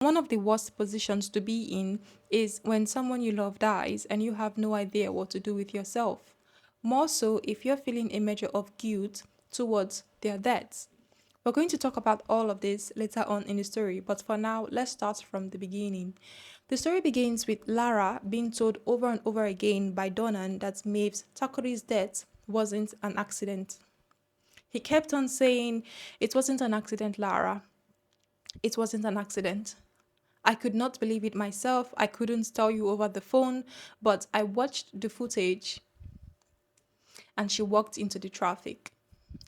One of the worst positions to be in is when someone you love dies and you have no idea what to do with yourself. More so if you're feeling a measure of guilt towards their deaths. We're going to talk about all of this later on in the story, but for now, let's start from the beginning. The story begins with Lara being told over and over again by Donan that Maeve Thackery's death wasn't an accident. He kept on saying, "It wasn't an accident, Lara. It wasn't an accident." I could not believe it myself. I couldn't tell you over the phone, but I watched the footage and she walked into the traffic.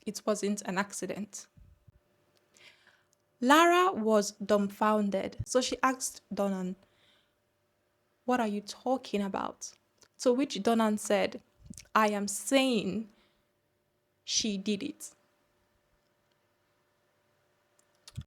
It wasn't an accident. Lara was dumbfounded, so she asked Donan, "What are you talking about?" To which Donan said, "I am saying she did it."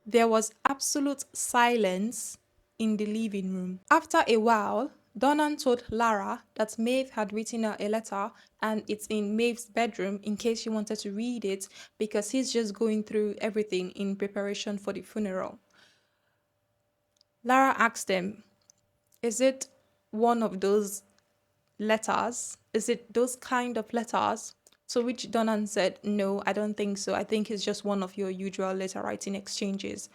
There was absolute silence in the living room. After a while, Donan told Lara that Maeve had written her a letter and it's in Maeve's bedroom in case she wanted to read it because he's just going through everything in preparation for the funeral. Lara asked him, "Is it one of those letters? Is it those kind of letters?" To which Donan said, "No, I don't think so. I think it's just one of your usual letter writing exchanges.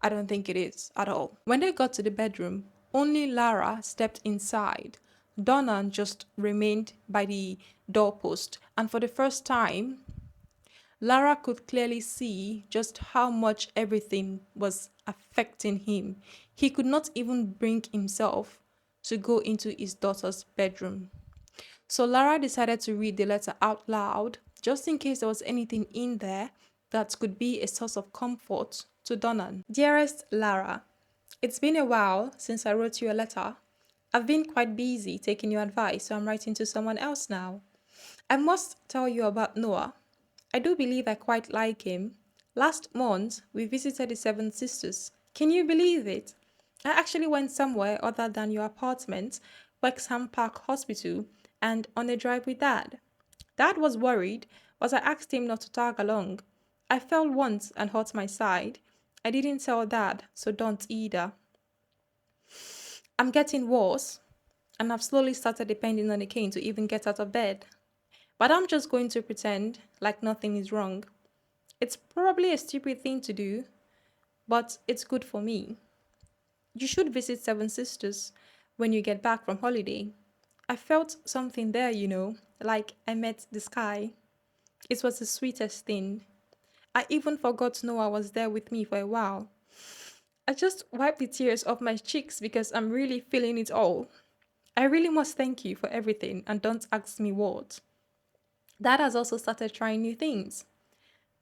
I don't think it is at all." When they got to the bedroom, only Lara stepped inside. Donan just remained by the doorpost, and for the first time, Lara could clearly see just how much everything was affecting him. He could not even bring himself to go into his daughter's bedroom. So Lara decided to read the letter out loud, just in case there was anything in there that could be a source of comfort to Donan. "Dearest Lara, it's been a while since I wrote you a letter. I've been quite busy taking your advice, so I'm writing to someone else now. I must tell you about Noah. I do believe I quite like him. Last month, we visited the Seven Sisters. Can you believe it? I actually went somewhere other than your apartment, Wexham Park Hospital, and on a drive with Dad. Dad was worried, but I asked him not to tag along. I fell once and hurt my side. I didn't tell Dad, so don't either. I'm getting worse, and I've slowly started depending on a cane to even get out of bed. But I'm just going to pretend like nothing is wrong. It's probably a stupid thing to do, but it's good for me. You should visit Seven Sisters when you get back from holiday. I felt something there, like I met the sky. It was the sweetest thing. I even forgot Noah was there with me for a while. I just wiped the tears off my cheeks because I'm really feeling it all. I really must thank you for everything and don't ask me what. Dad has also started trying new things.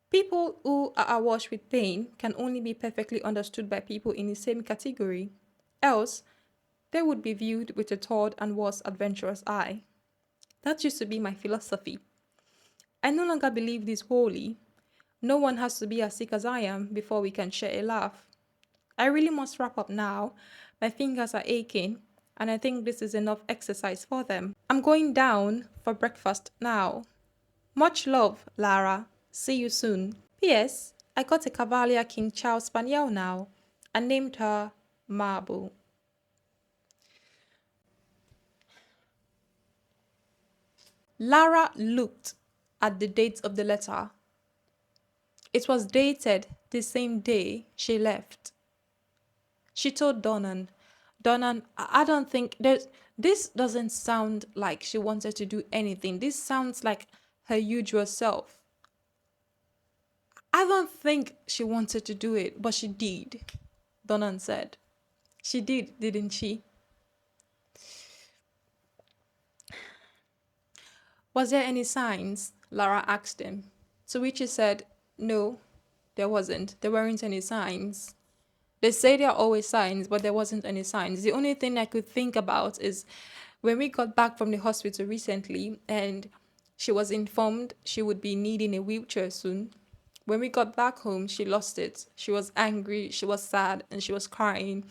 People who are awash with pain can only be perfectly understood by people in the same category. Else, they would be viewed with a third and worse adventurous eye. That used to be my philosophy. I no longer believe this wholly. No one has to be as sick as I am before we can share a laugh. I really must wrap up now. My fingers are aching, and I think this is enough exercise for them. I'm going down for breakfast now. Much love, Lara. See you soon. P.S. I got a Cavalier King Charles Spaniel now and named her Marble." Lara looked at the date of the letter. It was dated the same day she left. She told Donan, I don't think this doesn't sound like she wanted to do anything. This sounds like her usual self. I don't think she wanted to do it, but she did," Donan said. "She did, didn't she?" "Was there any signs?" Lara asked him. To which he said, "No, there wasn't. There weren't any signs. They say there are always signs, but there wasn't any signs. The only thing I could think about is when we got back from the hospital recently and she was informed she would be needing a wheelchair soon. When we got back home, she lost it. She was angry, she was sad, and she was crying.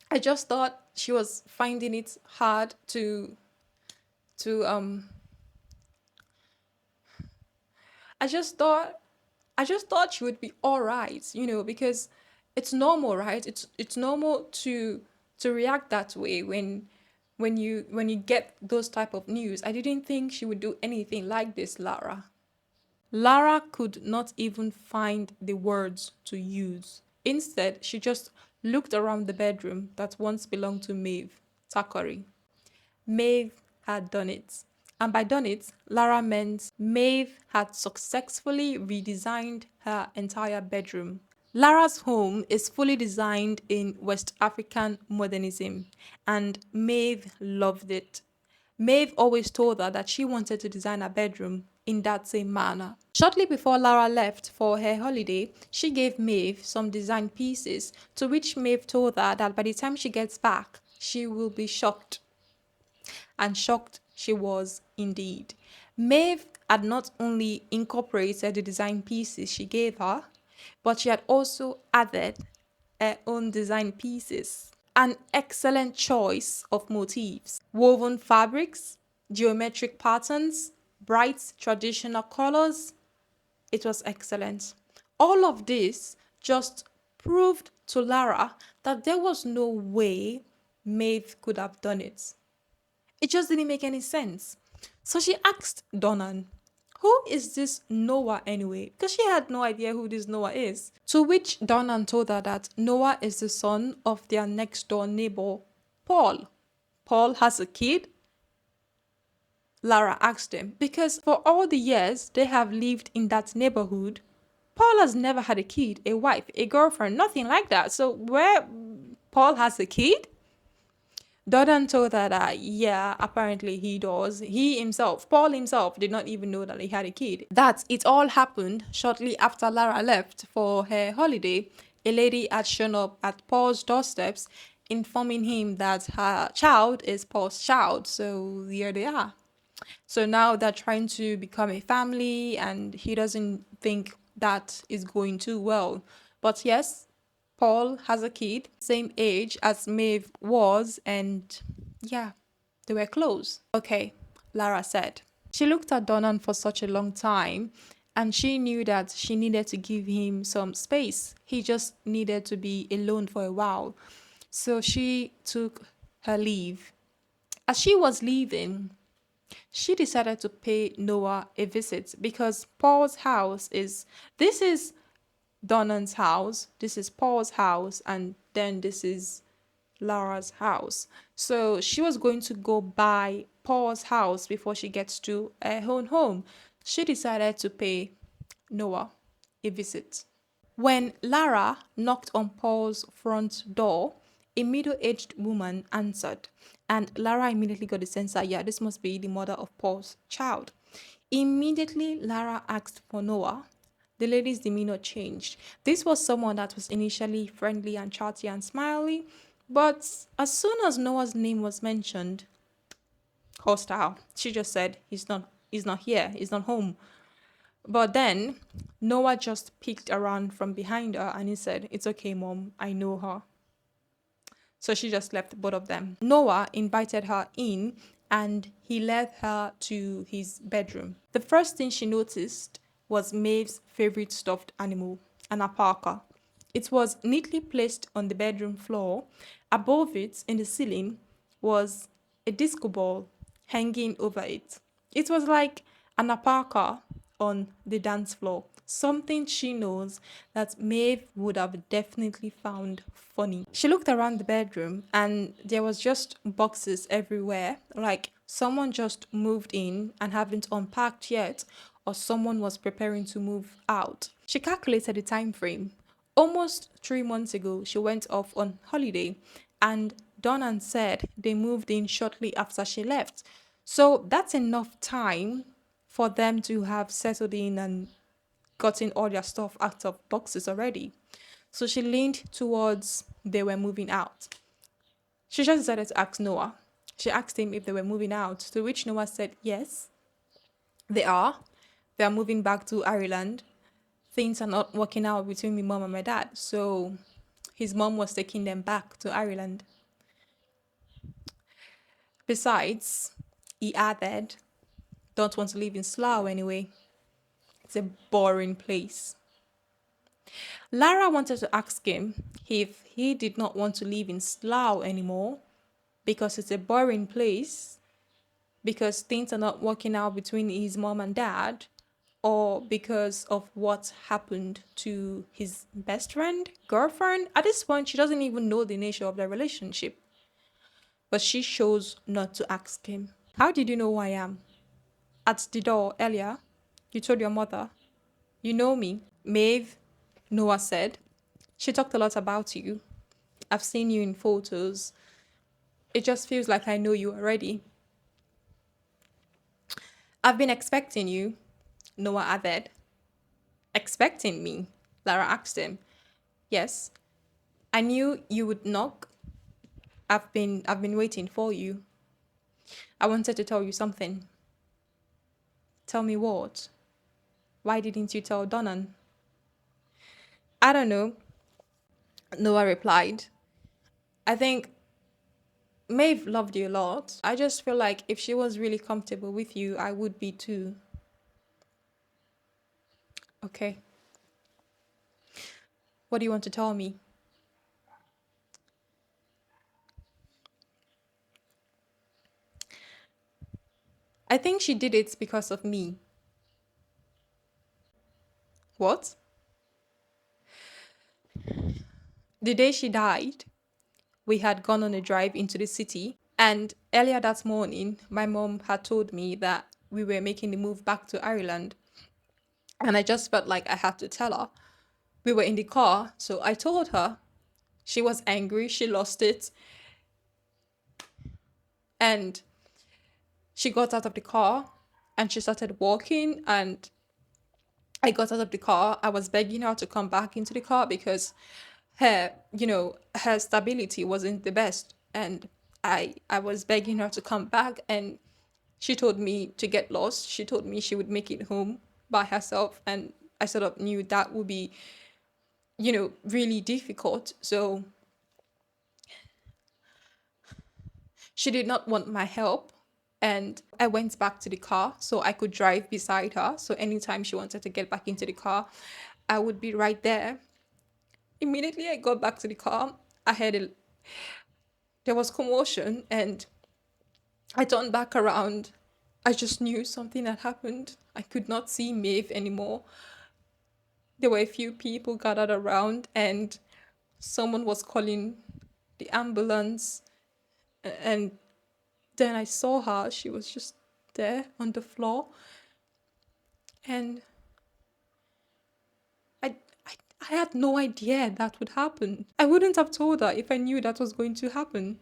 I just thought she was finding it hard to I just thought I just thought she would be all right, because it's normal, right? It's normal to react that way when you get those type of news. I didn't think she would do anything like this, Lara. Lara could not even find the words to use. Instead, she just looked around the bedroom that once belonged to Maeve Thackery. Maeve had done it. And by done it, Lara meant Maeve had successfully redesigned her entire bedroom. Lara's home is fully designed in West African modernism, and Maeve loved it. Maeve always told her that she wanted to design her bedroom in that same manner. Shortly before Lara left for her holiday, she gave Maeve some design pieces, to which Maeve told her that by the time she gets back, she will be shocked. And shocked she was indeed. Maeve had not only incorporated the design pieces she gave her, but she had also added her own design pieces. An excellent choice of motifs, woven fabrics, geometric patterns, bright traditional colors. It was excellent. All of this just proved to Lara that there was no way Maeve could have done it. It just didn't make any sense. So she asked Donan, who is this Noah anyway? Because she had no idea who this Noah is. To which Donan told her that Noah is the son of their next door neighbor, Paul. Paul has a kid? Lara asked him. Because for all the years they have lived in that neighborhood, Paul has never had a kid, a wife, a girlfriend, nothing like that. So where Paul has a kid? Dodan told her that, yeah, apparently he does. He himself, Paul himself, did not even know that he had a kid. That it all happened shortly after Lara left for her holiday. A lady had shown up at Paul's doorsteps, informing him that her child is Paul's child. So here they are. So now they're trying to become a family, and he doesn't think that is going too well. But yes, Paul has a kid, same age as Maeve was, and yeah, they were close. Okay, Lara said. She looked at Donan for such a long time, and she knew that she needed to give him some space. He just needed to be alone for a while. So she took her leave. As she was leaving, she decided to pay Noah a visit because Paul's house is this is Donan's house, this is Paul's house, and then this is Lara's house. So she was going to go by Paul's house before she gets to her own home. She decided to pay Noah a visit. When Lara knocked on Paul's front door, a middle aged woman answered, and Lara immediately got the sense that, yeah, this must be the mother of Paul's child. Immediately, Lara asked for Noah. The lady's demeanor changed. This was someone that was initially friendly and chatty and smiley, but as soon as Noah's name was mentioned, hostile. She just said, he's not here, he's not home. But then Noah just peeked around from behind her and he said, "It's okay, mom, I know her." So she just left both of them. Noah invited her in and he led her to his bedroom. The first thing she noticed was Maeve's favorite stuffed animal, an alpaca. It was neatly placed on the bedroom floor. Above it, in the ceiling, was a disco ball hanging over it. It was like an alpaca on the dance floor, something she knows that Maeve would have definitely found funny. She looked around the bedroom and there was just boxes everywhere, like someone just moved in and haven't unpacked yet, or someone was preparing to move out. She calculated the time frame. Almost 3 months ago, she went off on holiday, and Donan said they moved in shortly after she left. So that's enough time for them to have settled in and gotten all their stuff out of boxes already. So she leaned towards they were moving out. She just decided to ask Noah. She asked him if they were moving out, to which Noah said, yes, they are. They are moving back to Ireland. Things are not working out between my mom and my dad. So his mom was taking them back to Ireland. Besides, he added, don't want to live in Slough anyway. It's a boring place. Lara wanted to ask him if he did not want to live in Slough anymore because it's a boring place, because things are not working out between his mom and dad, or because of what happened to his best friend, girlfriend. At this point, she doesn't even know the nature of their relationship, but she chose not to ask him. How did you know who I am? At the door earlier, you told your mother. You know me. Maeve, Noah said. She talked a lot about you. I've seen you in photos. It just feels like I know you already. I've been expecting you, Noah added. Expecting me? Lara asked him. Yes. I knew you would knock. I've been waiting for you. I wanted to tell you something. Tell me what? Why didn't you tell Donan? I don't know, Noah replied. I think Maeve loved you a lot. I just feel like if she was really comfortable with you, I would be too. Okay. What do you want to tell me? I think she did it because of me. What? The day she died, we had gone on a drive into the city. And earlier that morning, my mom had told me that we were making the move back to Ireland. And I just felt like I had to tell her. We were in the car, so I told her. She was angry, she lost it. And she got out of the car and she started walking. And I got out of the car. I was begging her to come back into the car because her stability wasn't the best. And I was begging her to come back, and she told me to get lost. She told me she would make it home by herself, and I sort of knew that would be, really difficult. So she did not want my help. And I went back to the car so I could drive beside her. So anytime she wanted to get back into the car, I would be right there. Immediately I got back to the car, there was commotion, and I turned back around. I just knew something had happened. I could not see Maeve anymore. There were a few people gathered around, and someone was calling the ambulance. And then I saw her. She was just there on the floor. And I, I, I had no idea that would happen. I wouldn't have told her if I knew that was going to happen.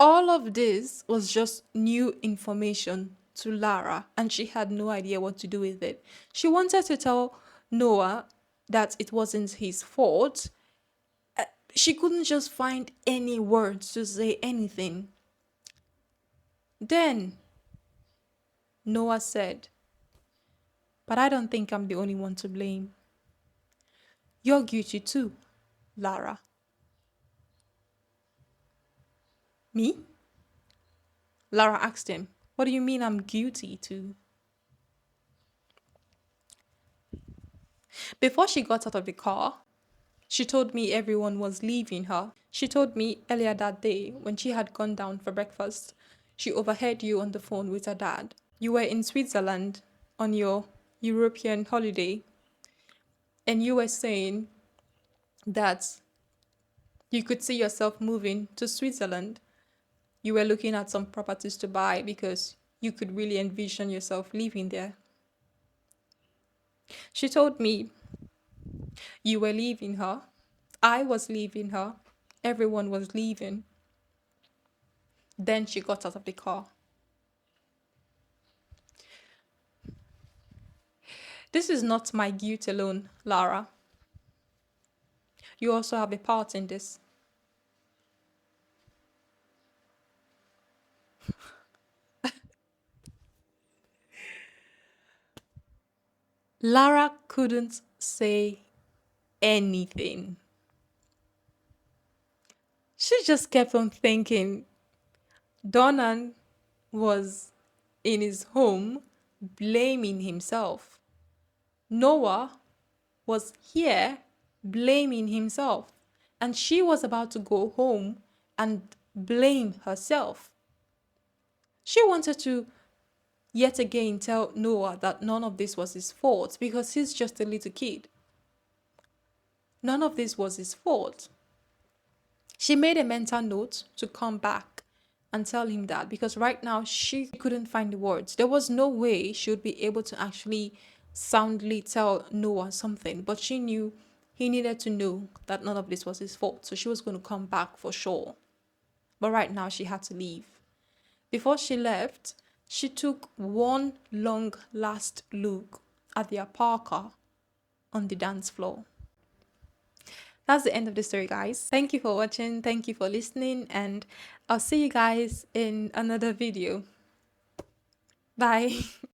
All of this was just new information to Lara, and she had no idea what to do with it. She wanted to tell Noah that it wasn't his fault. She couldn't just find any words to say anything. Then Noah said, "But I don't think I'm the only one to blame. You're guilty too, Lara." "Me?" Lara asked him. "What do you mean I'm guilty too?" Before she got out of the car, she told me everyone was leaving her. She told me earlier that day when she had gone down for breakfast, she overheard you on the phone with her dad. You were in Switzerland on your European holiday, and you were saying that you could see yourself moving to Switzerland. You were looking at some properties to buy because you could really envision yourself living there. She told me you were leaving her. I was leaving her. Everyone was leaving. Then she got out of the car. This is not my guilt alone, Lara. You also have a part in this. Lara couldn't say anything. She just kept on thinking, Donan was in his home blaming himself. Noah was here blaming himself. And she was about to go home and blame herself. She wanted to yet again tell Noah that none of this was his fault because he's just a little kid. None of this was his fault. She made a mental note to come back and tell him that because right now she couldn't find the words. There was no way she would be able to actually soundly tell Noah something, but she knew he needed to know that none of this was his fault. So she was going to come back for sure. But right now she had to leave. Before she left, she took one long last look at the ALPACA on the dance floor. That's the end of the story, guys. Thank you for watching. Thank you for listening. And I'll see you guys in another video. Bye.